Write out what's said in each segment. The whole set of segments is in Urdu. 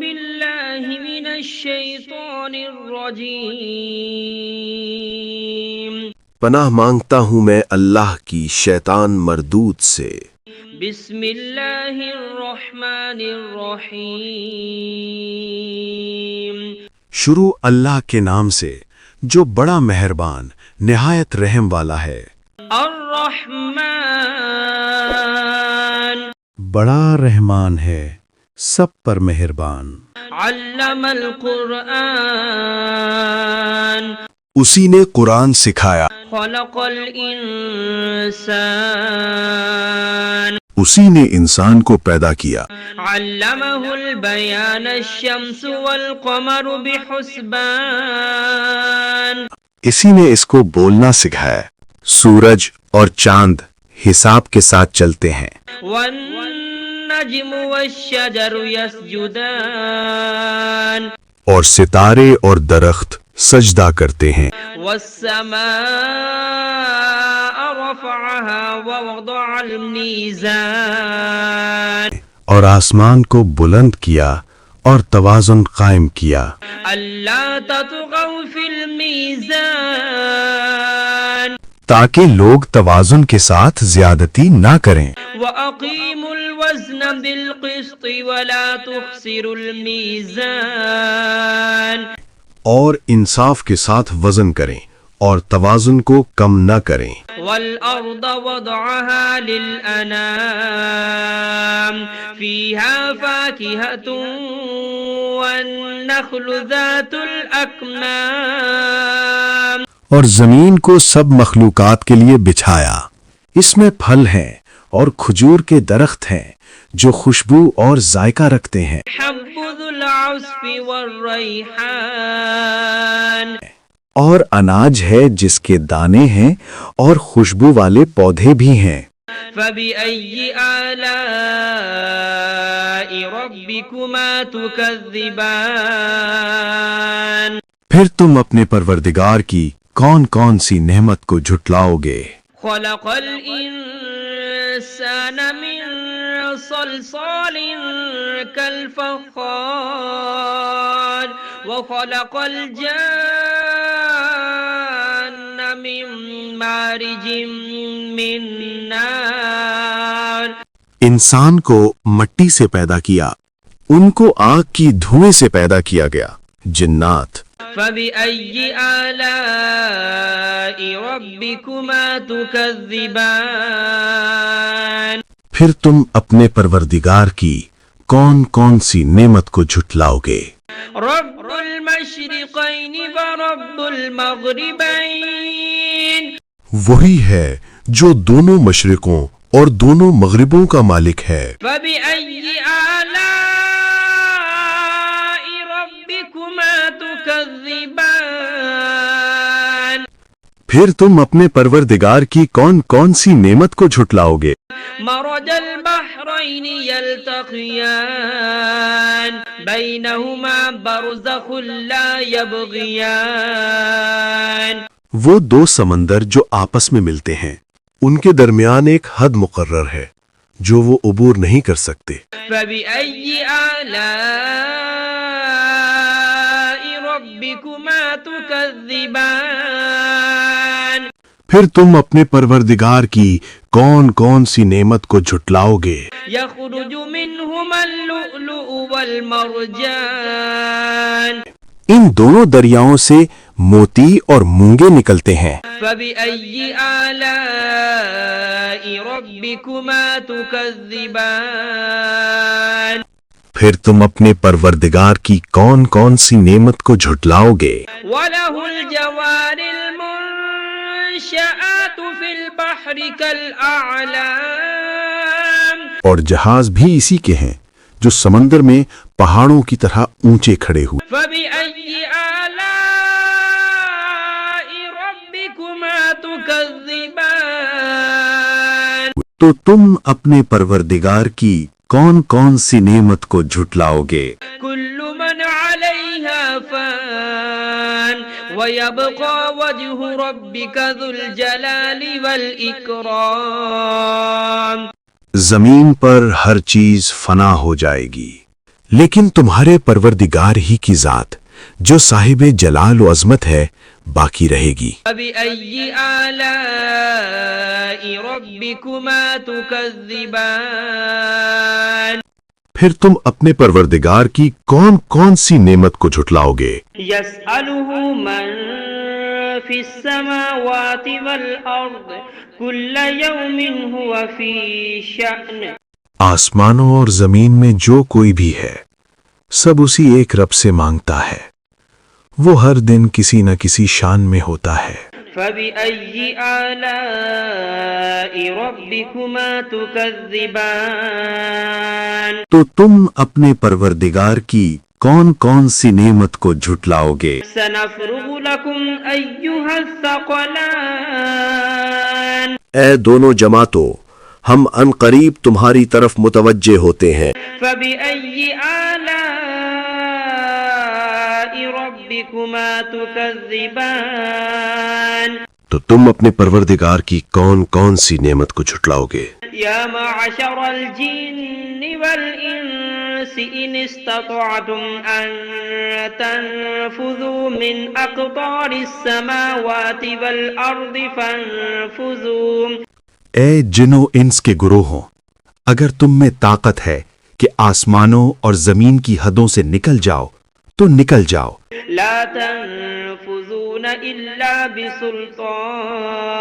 بالله من الشيطان الرجيم پناہ مانگتا ہوں میں اللہ کی شیطان مردود سے۔ بسم اللہ الرحمن الرحیم شروع اللہ کے نام سے جو بڑا مہربان نہایت رحم والا ہے۔ الرحمن بڑا رحمان ہے، سب پر مہربان۔ علم القرآن اسی نے قرآن سکھایا، خلق الانسان اسی نے انسان کو پیدا کیا۔ علمہ البیان الشمس والقمر بحسبان اسی نے اس کو بولنا سکھایا، سورج اور چاند حساب کے ساتھ چلتے ہیں۔ والنجم والشجر يسجدان اور ستارے اور درخت سجدہ کرتے ہیں۔ والسماء رفعها ووضع الميزان اور آسمان کو بلند کیا اور توازن قائم کیا، ألا تطغوا في الميزان تاکہ لوگ توازن کے ساتھ زیادتی نہ کریں۔ وأقيموا الوزن بالقسط ولا تخسروا الميزان اور انصاف کے ساتھ وزن کریں اور توازن کو کم نہ کریں۔ والأرض وضعها للأنام فيها فاكهة والنخل ذات الأكمام اور زمین کو سب مخلوقات کے لیے بچھایا، اس میں پھل ہیں اور کھجور کے درخت ہیں جو خوشبو اور ذائقہ رکھتے ہیں۔ حب ذو العصف والريحان اور اناج ہے جس کے دانے ہیں اور خوشبو والے پودے بھی ہیں۔ فبأي آلاء ربكما تكذبان پھر تم اپنے پروردگار کی کون کون سی نعمت کو جھٹلاؤ گے؟ خلق الإنسان من صلصال كالفخار وخلق الجان من مارج من نار انسان کو مٹی سے پیدا کیا، ان کو آگ کی دھوئیں سے پیدا کیا گیا۔ جنات فبأي آلاء ربكما تكذبان پھر تم اپنے پروردگار کی کون کون سی نعمت کو جھٹلاؤ گے؟ رب المشرقين ورب المغربين وہی ہے جو دونوں مشرقوں اور دونوں مغربوں کا مالک ہے۔ فبأي آلاء ربكما تكذبان پھر تم اپنے پروردگار کی کون کون سی نعمت کو جھٹلاؤ گے؟ مرج البحرين يلتقيان بينهما برزخ لا يبغيان وہ دو سمندر جو آپس میں ملتے ہیں، ان کے درمیان ایک حد مقرر ہے جو وہ عبور نہیں کر سکتے۔ فبأي آلاء ربكما تكذبان پھر تم اپنے پروردگار کی کون کون سی نعمت کو جھٹلاؤ گے؟ يخرج منهما اللؤلؤ والمرجان ان دونوں دریاؤں سے موتی اور مونگے نکلتے ہیں۔ فبأي آلاء ربكما تكذبان پھر تم اپنے پروردگار کی کون کون سی نعمت کو جھٹلاؤ گے؟ وله الجوار المنشآت في البحر كالأعلام اور جہاز بھی اسی کے ہیں جو سمندر میں پہاڑوں کی طرح اونچے کھڑے ہوئے۔ فبأي آلاء ربكما تكذبان تو تم اپنے پروردگار کی کون کون سی نعمت کو جھٹلاؤ گے؟ كل من عليها فان ويبقى وجه ربك ذو الجلال والإكرام زمین پر ہر چیز فنا ہو جائے گی، لیکن تمہارے پروردگار ہی کی ذات جو صاحب جلال و عظمت ہے باقی رہے گی۔ فبأي آلاء ربكما تكذبان پھر تم اپنے پروردگار کی کون کون سی نعمت کو جھٹلاؤ گے؟ يسأله من في السماوات والأرض كل يوم هو في شأن آسمانوں اور زمین میں جو کوئی بھی ہے سب اسی ایک رب سے مانگتا ہے، وہ ہر دن کسی نہ کسی شان میں ہوتا ہے۔ فبأي آلاء ربكما تكذبان تو تم اپنے پروردگار کی کون کون سی نعمت کو جھٹلاؤ گے؟ سنفرغ لكم أيها الثقلان اے دونوں جماعتوں، ہم ان قریب تمہاری طرف متوجہ ہوتے ہیں۔ فبأي آلاء ربكما تكذبان تو تم اپنے پروردگار کی کون کون سی نعمت کو جھٹلاؤ گے؟ يا معشر الجن والإنس إن استطعتم أن تنفذوا من أقطار السماوات والأرض فانفذوا اے جن و انس کے گروہوں، اگر تم میں طاقت ہے کہ آسمانوں اور زمین کی حدوں سے نکل جاؤ تو نکل جاؤ، لا تنفذون إلا بسلطان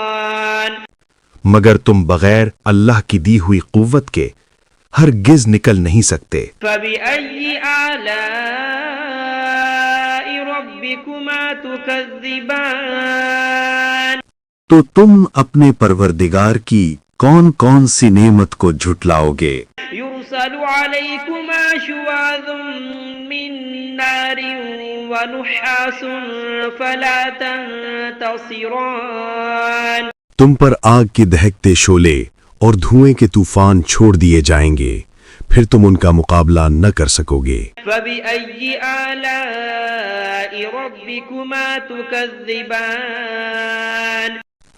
مگر تم بغیر اللہ کی دی ہوئی قوت کے ہرگز نکل نہیں سکتے۔ فبأي آلاء ربكما تكذبان تو تم اپنے پروردگار کی کون کون سی نعمت کو جھٹلاؤ گے؟ يرسل عليكما شواظ من نار ونحاس فلا تنتصران تم پر آگ کے دہکتے شعلے اور دھوئیں کے طوفان چھوڑ دیے جائیں گے، پھر تم ان کا مقابلہ نہ کر سکو گے۔ فبأي آلاء ربكما تكذبان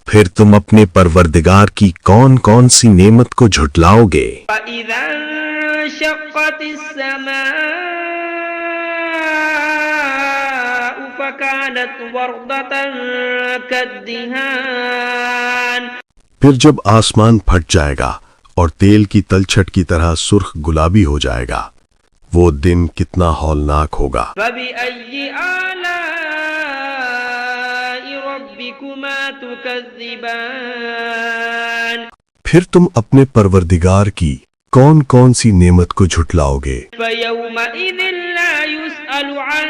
پھر تم اپنے پروردگار کی کون کون سی نعمت کو جھٹلاؤ گے؟ فإذا انشقت السماء فكانت وردة كالدهان پھر جب آسمان پھٹ جائے گا اور تیل کی تلچھٹ کی طرح سرخ گلابی ہو جائے گا، وہ دن کتنا ہولناک ہوگا۔ فبأي آلاء ربكما تكذبان پھر تم اپنے پروردگار کی کون کون سی نعمت کو جھٹلاؤ گے؟ فيومئذ لا يسأل عن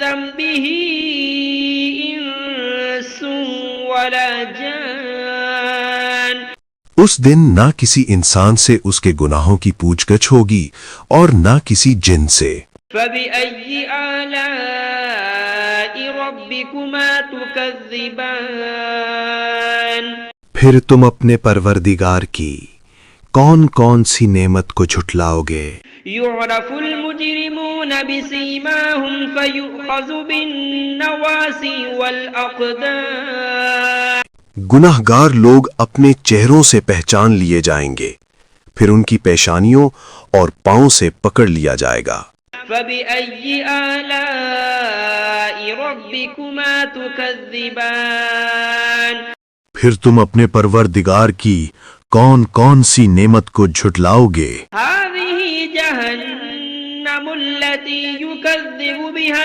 ذنبه إنس ولا جان اس دن نہ کسی انسان سے اس کے گناہوں کی پوچھ گچھ ہوگی اور نہ کسی جن سے۔ فبأي آلاء ربكما تكذبان پھر تم اپنے پروردگار کی کون کون سی نعمت کو جھٹلاؤ گے؟ يعرف المجرمون بسيماهم فيؤخذ بالنواصي والأقدام گناہ گار لوگ اپنے چہروں سے پہچان لیے جائیں گے، پھر ان کی پیشانیوں اور پاؤں سے پکڑ لیا جائے گا۔ فبأي آلاء ربكما تكذبان پھر تم اپنے پروردگار کی کون کون سی نعمت کو جھٹلاؤ گے؟ هذه جهنم التي يكذب بها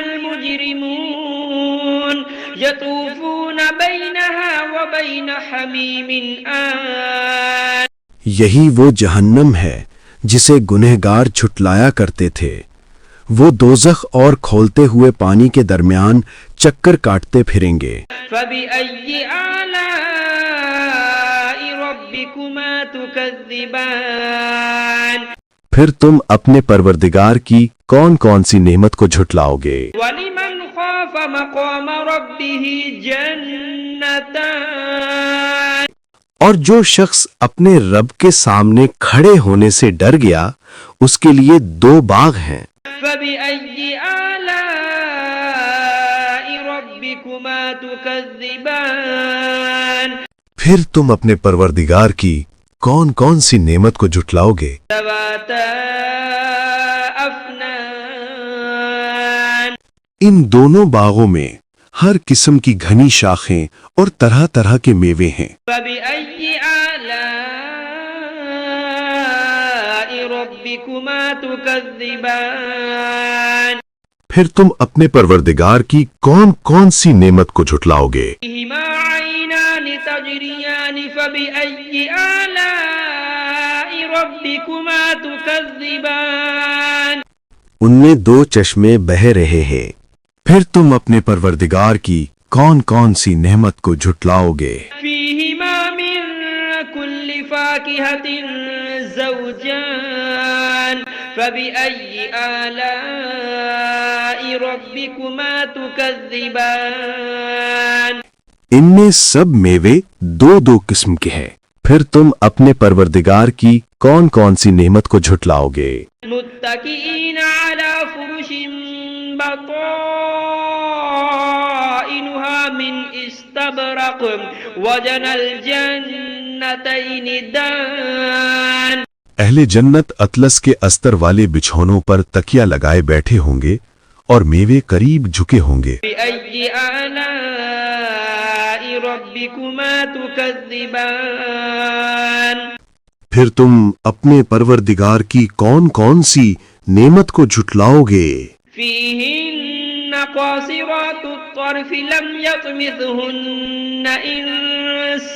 المجرمون يطوفون بينها وبين حميم آن یہی وہ جہنم ہے جسے گنہگار جھٹلایا کرتے تھے، وہ دوزخ اور کھولتے ہوئے پانی کے درمیان چکر کاٹتے پھریں گے۔ فبأي آلاء ربكما تكذبان پھر تم اپنے پروردگار کی کون کون سی نعمت کو جھٹلاؤ گے؟ ولمن خاف مقام ربه جنتان اور جو شخص اپنے رب کے سامنے کھڑے ہونے سے ڈر گیا اس کے لیے 2 باغ ہیں۔ فبأي آلاء ربكما تكذبان پھر تم اپنے پروردگار کی کون کون سی نعمت کو جھٹلاؤ گے؟ ذواتا أفنان ان دونوں باغوں میں ہر قسم کی گھنی شاخیں اور طرح طرح کے میوے ہیں۔ فبأي آلاء ربكما تكذبان پھر تم اپنے پروردگار کی کون کون سی نعمت کو جھٹلاؤ گے؟ فيهما عينان تجريان فبأي آلاء ربكما تكذبان ان میں دو چشمے بہہ رہے ہیں، پھر تم اپنے پروردگار کی کون کون سی نعمت کو جھٹلاؤ گے؟ فيهما من كل فاكهة زوجان فبأي آلاء ربكما تكذبان ان میں سب میوے دو دو قسم کے ہیں، پھر تم اپنے پروردگار کی کون کون سی نعمت کو جھٹلاؤ گے؟ متكئين على فرش بطائنها من استبرق وجنى الجنتين دان اہل جنت اطلس کے استر والے بچھونوں پر تکیہ لگائے بیٹھے ہوں گے اور میوے قریب جھکے ہوں گے۔ بأي آلاء ربكما تكذبان پھر تم اپنے پروردگار کی کون کون سی نعمت کو جھٹلاؤ گے؟ فيهن قاصرات الطرف لم يطمثهن إنس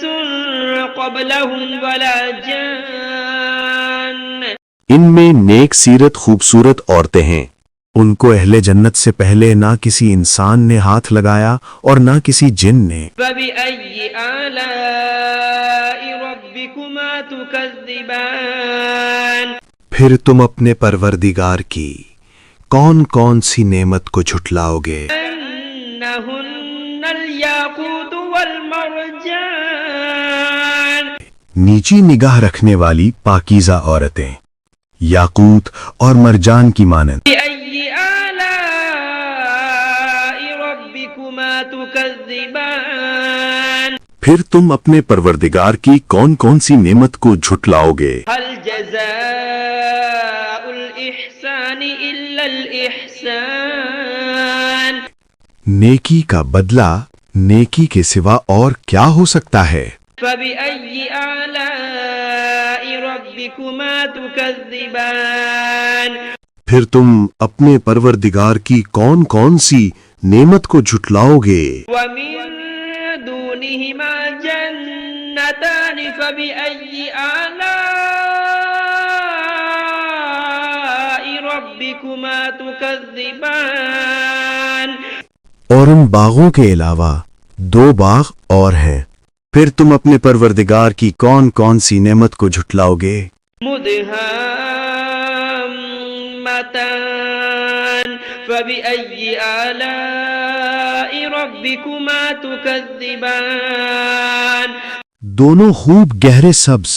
قبلهم ولا جان ان میں نیک سیرت خوبصورت عورتیں ہیں، ان کو اہل جنت سے پہلے نہ کسی انسان نے ہاتھ لگایا اور نہ کسی جن نے۔ فبأي آلاء ربكما تكذبان پھر تم اپنے پروردگار کی کون کون سی نعمت کو جھٹلاؤ گے؟ أنهن الياقوت والمرجان نیچی نگاہ رکھنے والی پاکیزہ عورتیں، یاقوت اور مرجان کی مانند۔ بأي آلاء ربكما تكذبان پھر تم اپنے پروردگار کی کون کون سی نعمت کو جھٹلاؤ گے؟ هل جزاء الإحسان إلا الإحسان نیکی کا بدلہ نیکی کے سوا اور کیا ہو سکتا ہے؟ فبأي آلاء ربكما تكذبان پھر تم اپنے پروردگار کی کون کون سی نعمت کو جھٹلاؤ گے؟ ومن دونهما جنتان فبأي آلاء ربكما تكذبان اور ان باغوں کے علاوہ دو باغ اور ہیں، پھر تم اپنے پروردگار کی کون کون سی نعمت کو جھٹلاؤ گے؟ مدهامتان فبأي آلاء ربكما تكذبان دونوں خوب گہرے سبز،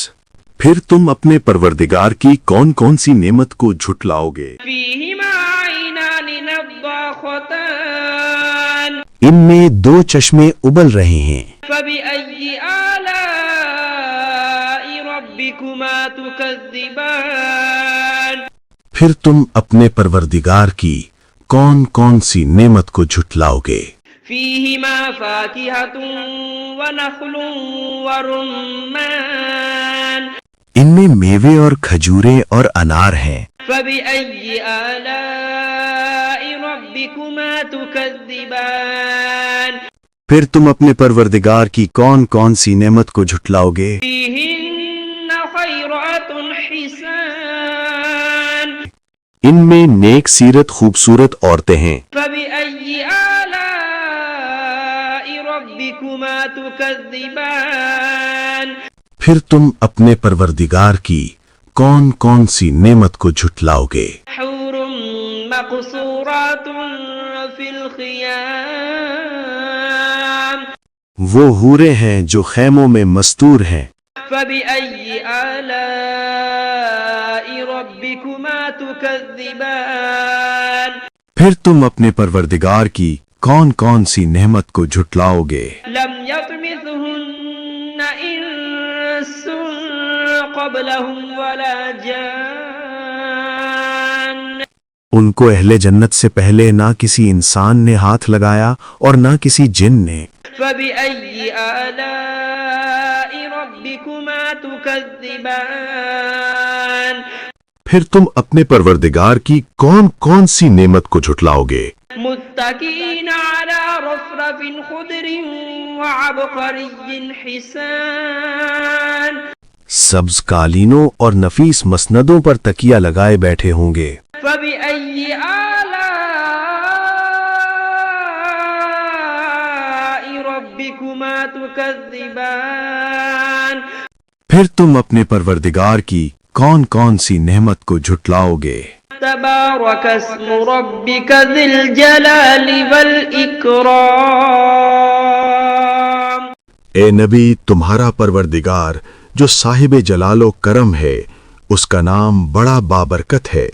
پھر تم اپنے پروردگار کی کون کون سی نعمت کو جھٹلاؤ گے؟ فيهما عينان نضاختان ان میں دو چشمے ابل رہے ہیں، فبأي آلاء ربكما تكذبان پھر تم اپنے پروردگار کی کون کون سی نعمت کو جھٹلاؤ گے؟ فيهما فاكهة ونخل ورمان ان میں میوے اور کھجوریں اور انار ہیں، فبأي آلاء ربكما تكذبان پھر تم اپنے پروردگار کی کون کون سی نعمت کو جھٹلاؤ گے؟ فيهن خيرات حسان ان میں نیک سیرت خوبصورت عورتیں ہیں، فبأي آلاء ربكما تكذبان پھر تم اپنے پروردگار کی کون کون سی نعمت کو جھٹلاؤ گے؟ حور مقصورات في الخيام وہ حوریں ہیں جو خیموں میں مستور ہیں، فبأي آلاء ربكما تكذبان پھر تم اپنے پروردگار کی کون کون سی نعمت کو جھٹلاؤ گے؟ لم يطمثهن إنس قبلهم ولا جان ان کو اہل جنت سے پہلے نہ کسی انسان نے ہاتھ لگایا اور نہ کسی جن نے. فبأي آلاء ربكما تكذبان پھر تم اپنے پروردگار کی کون کون سی نعمت کو جھٹلاؤ گے؟ متكئين على رفرف خضر وعبقري حسان سبز قالینوں اور نفیس مسندوں پر تکیہ لگائے بیٹھے ہوں گے. فبأي آلاء ربكما تكذبان پھر تم اپنے پروردگار کی کون کون سی نعمت کو جھٹلاؤ گے؟ تبارك اسم ربك ذي الجلال والإكرام اے نبی، تمہارا پروردگار جو صاحب جلال و کرم ہے، اس کا نام بڑا بابرکت ہے.